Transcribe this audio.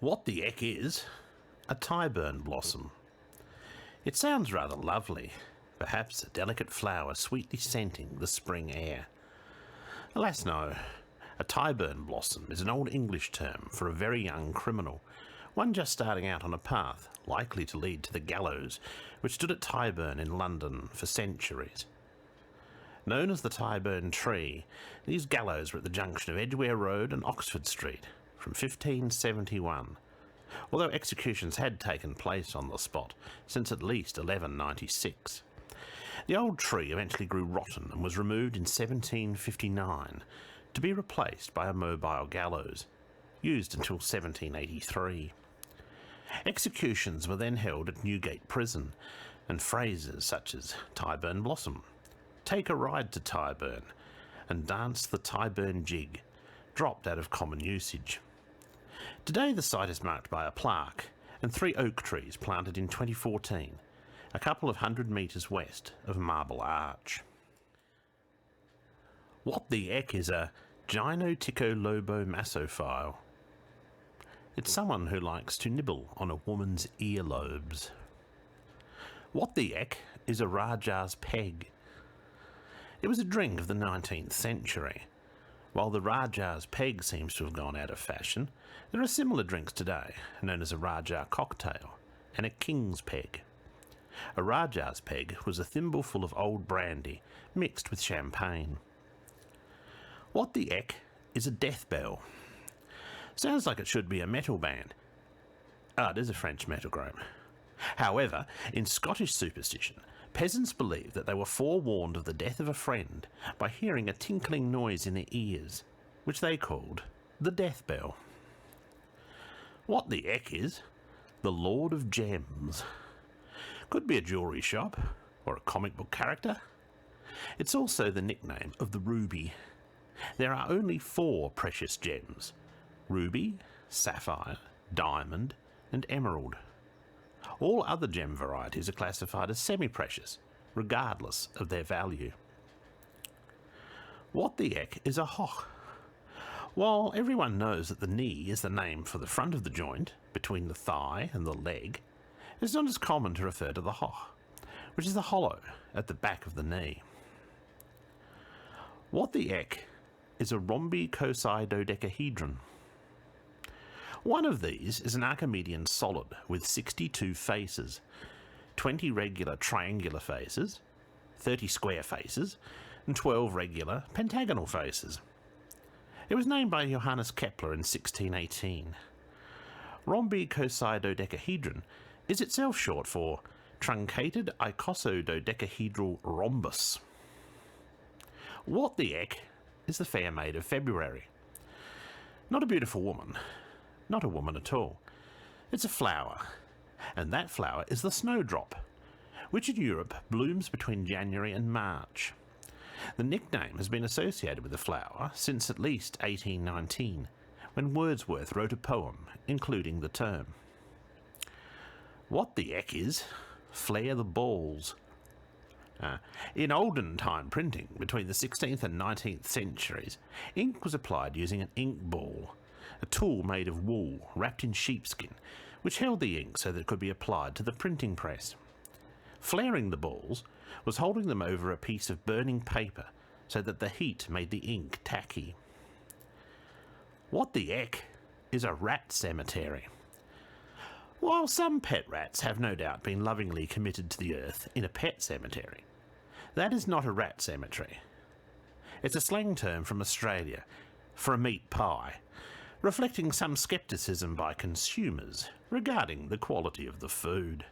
What the Eck is a Tyburn blossom. It sounds rather lovely, perhaps a delicate flower sweetly scenting the spring air. Alas no, a Tyburn blossom is an old English term for a very young criminal, one just starting out on a path likely to lead to the gallows, which stood at Tyburn in London for centuries. Known as the Tyburn Tree, these gallows were at the junction of Edgware Road and Oxford Street from 1571, although executions had taken place on the spot since at least 1196. The old tree eventually grew rotten and was removed in 1759 to be replaced by a mobile gallows, used until 1783. Executions were then held at Newgate Prison, and phrases such as Tyburn Blossom, Take a Ride to Tyburn, and Dance the Tyburn Jig dropped out of common usage. Today the site is marked by a plaque and 3 oak trees planted in 2014, a couple of 100 metres west of Marble Arch. What the Eck is a Gynoticolobomassophile? It's someone who likes to nibble on a woman's earlobes. What the Eck is a Rajah's peg? It was a drink of the 19th century. While the Rajah's peg seems to have gone out of fashion, there are similar drinks today, known as a Rajah cocktail and a King's peg. A Rajah's peg was a thimbleful of old brandy mixed with champagne. What the Eck is a death bell? Sounds like it should be a metal band. It is a French metal group. However, in Scottish superstition, peasants believed that they were forewarned of the death of a friend by hearing a tinkling noise in their ears, which they called the death bell. What the Eck is the Lord of Gems. Could be a jewellery shop or a comic book character. It's also the nickname of the ruby. There are only 4 precious gems: ruby, sapphire, diamond, and emerald. All other gem varieties are classified as semi-precious, regardless of their value. What the Eck is a hoch? While everyone knows that the knee is the name for the front of the joint, between the thigh and the leg, it's not as common to refer to the hoch, which is the hollow at the back of the knee. What the Eck is a rhombicosidodecahedron? One of these is an Archimedean solid with 62 faces, 20 regular triangular faces, 30 square faces, and 12 regular pentagonal faces. It was named by Johannes Kepler in 1618. Rhombicosidodecahedron is itself short for truncated icosododecahedral rhombus. What the Eck is the fair maid of February? Not a beautiful woman. Not a woman at all. It's a flower, and that flower is the snowdrop, which in Europe blooms between January and March. The nickname has been associated with the flower since at least 1819, when Wordsworth wrote a poem including the term. What the Eck is flare the balls. In olden time printing, between the 16th and 19th centuries, ink was applied using an ink ball, a tool made of wool wrapped in sheepskin, which held the ink so that it could be applied to the printing press. Flaring the balls was holding them over a piece of burning paper so that the heat made the ink tacky. What the Eck is a rat cemetery? While some pet rats have no doubt been lovingly committed to the earth in a pet cemetery, that is not a rat cemetery. It's a slang term from Australia for a meat pie, reflecting some scepticism by consumers regarding the quality of the food.